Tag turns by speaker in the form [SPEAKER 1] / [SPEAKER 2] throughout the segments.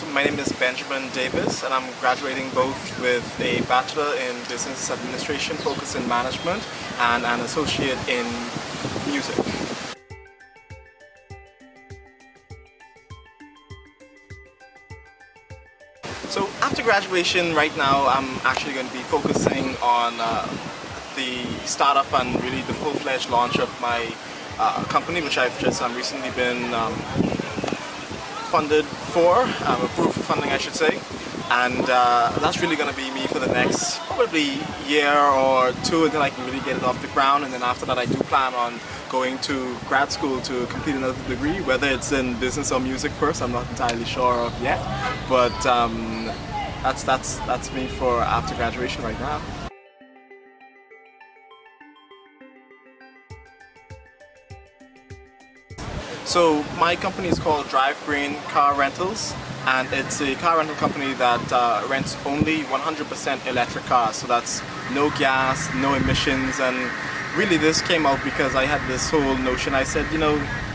[SPEAKER 1] So my name is Benjamin Davis, and I'm graduating both with a Bachelor in Business Administration, focus in management, and an associate in music. So after graduation, right now, I'm actually going to be focusing on the startup and really the full-fledged launch of my company, which I've just recently been funded for, approved for funding I should say, and that's really going to be me for the next probably year or two until I can really get it off the ground. And then after that I do plan on going to grad school to complete another degree, whether it's in business or music first, I'm not entirely sure of yet, but that's me for after graduation right now. So my company is called Drive Green Car Rentals, and it's a car rental company that rents only 100% electric cars. So that's no gas, no emissions, and really this came out because I had this whole notion. I said,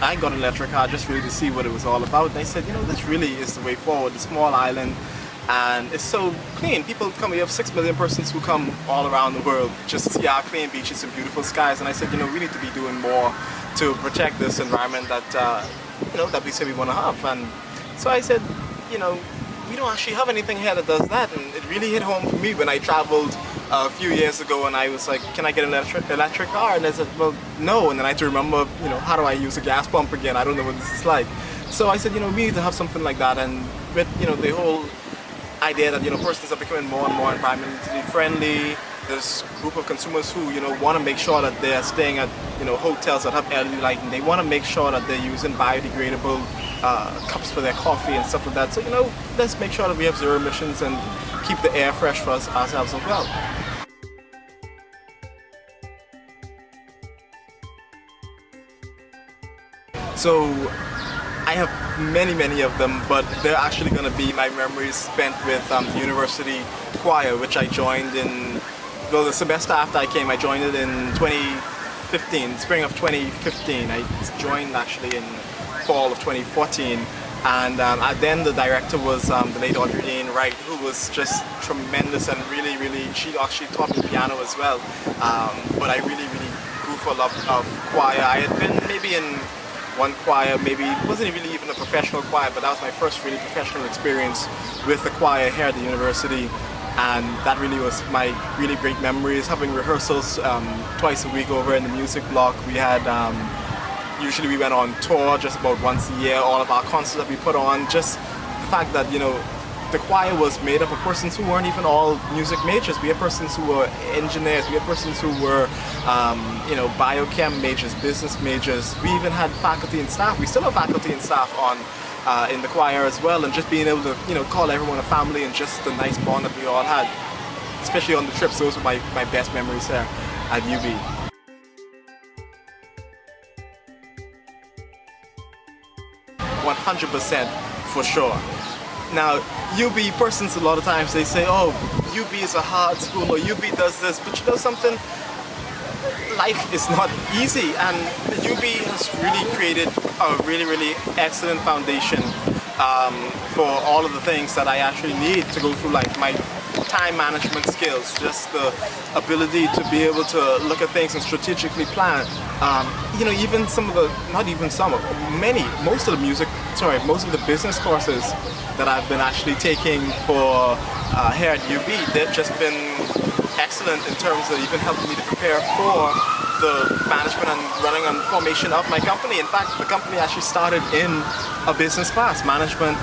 [SPEAKER 1] I got an electric car just really to see what it was all about. And I said, this really is the way forward. The small island, and it's so clean. People come, we have 6 million persons who come all around the world just to see our clean beaches and beautiful skies. And I said, we need to be doing more to protect this environment that that we say we want to have. And so I said, we don't actually have anything here that does that. And it really hit home for me when I traveled a few years ago and I was like, can I get an electric car? And I said, well, no. And then I had to remember, how do I use a gas pump again? I don't know what this is like. So I said, we need to have something like that. And with the whole idea that persons are becoming more and more environmentally friendly. There's a group of consumers who want to make sure that they're staying at hotels that have LED lighting. They want to make sure that they're using biodegradable cups for their coffee and stuff like that. So let's make sure that we have zero emissions and keep the air fresh for ourselves as well. So I have many of them, but they're actually going to be my memories spent with the university choir, which I joined in, well, the semester after I came. I joined it in 2015, spring of 2015. I joined actually in fall of 2014, and then the director was the late Audrey Wright, who was just tremendous and really, she actually taught me piano as well. But I really grew for love of choir. I had been maybe in one choir, maybe it wasn't really even a professional choir, but that was my first really professional experience with the choir here at the university, and that really was my really great memories. Having rehearsals twice a week over in the music block. We had usually we went on tour just about once a year. All of our concerts that we put on, just the fact that the choir was made up of persons who weren't even all music majors. We had persons who were engineers, we had persons who were biochem majors, business majors. We even had faculty and staff. We still have faculty and staff on in the choir as well, and just being able to call everyone a family, and just the nice bond that we all had, especially on the trips. Those were my best memories here at UB. %100% for sure. Now, UB persons a lot of times they say, oh, UB is a hard school, or UB does this, but something? Life is not easy, and UB has really created a really excellent foundation for all of the things that I actually need to go through life. My time management skills, just the ability to be able to look at things and strategically plan. Even some of the, not even some, most of the business courses that I've been actually taking for here at UB, they've just been excellent in terms of even helping me to prepare for the management and running and formation of my company. In fact, the company actually started in a business class, Management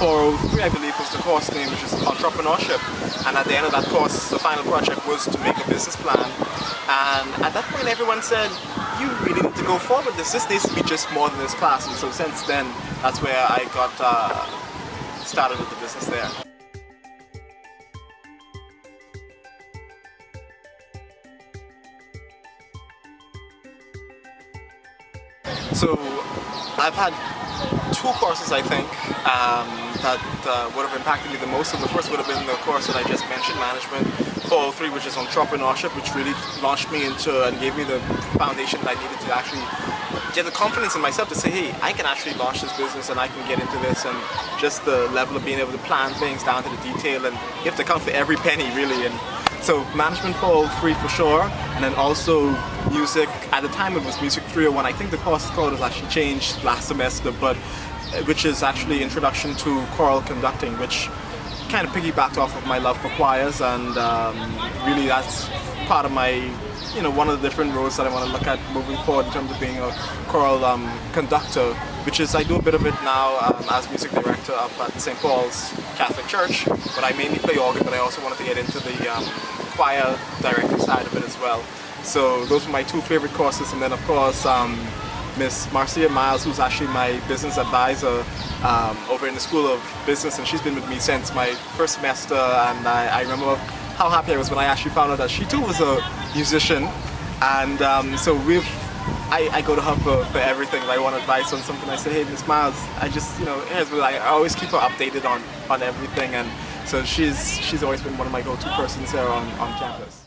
[SPEAKER 1] 403, I believe was the course name, which is entrepreneurship. And at the end of that course, the final project was to make a business plan. And at that point, everyone said, you really need to go forward. This needs to be just more than this class. And so since then, that's where I got started with the business there. So I've had two courses, I think, that would have impacted me the most. So the first would have been the course that I just mentioned, Management 403, which is entrepreneurship, which really launched me into and gave me the foundation that I needed to actually get the confidence in myself to say, hey, I can actually launch this business and I can get into this, and just the level of being able to plan things down to the detail, and you have to account for every penny really. And so management for all three for sure, and then also music. At the time it was Music 301. I think the course code has actually changed last semester, but which is actually Introduction to Choral Conducting, which kind of piggybacked off of my love for choirs, and really that's part of my, you know, one of the different roles that I want to look at moving forward in terms of being a choral conductor, which is I do a bit of it now as music director up at St. Paul's Catholic Church, but I mainly play organ, but I also wanted to get into the choir directing side of it as well. So those were my two favorite courses, and then of course Miss Marcia Miles, who's actually my business advisor over in the School of Business, and she's been with me since my first semester, and I remember how happy I was when I actually found out that she too was a musician, and so I go to her for everything. If I want advice on something, I say, hey Miss Miles, I just, you know, I always keep her updated on everything, and so she's always been one of my go-to persons here on campus.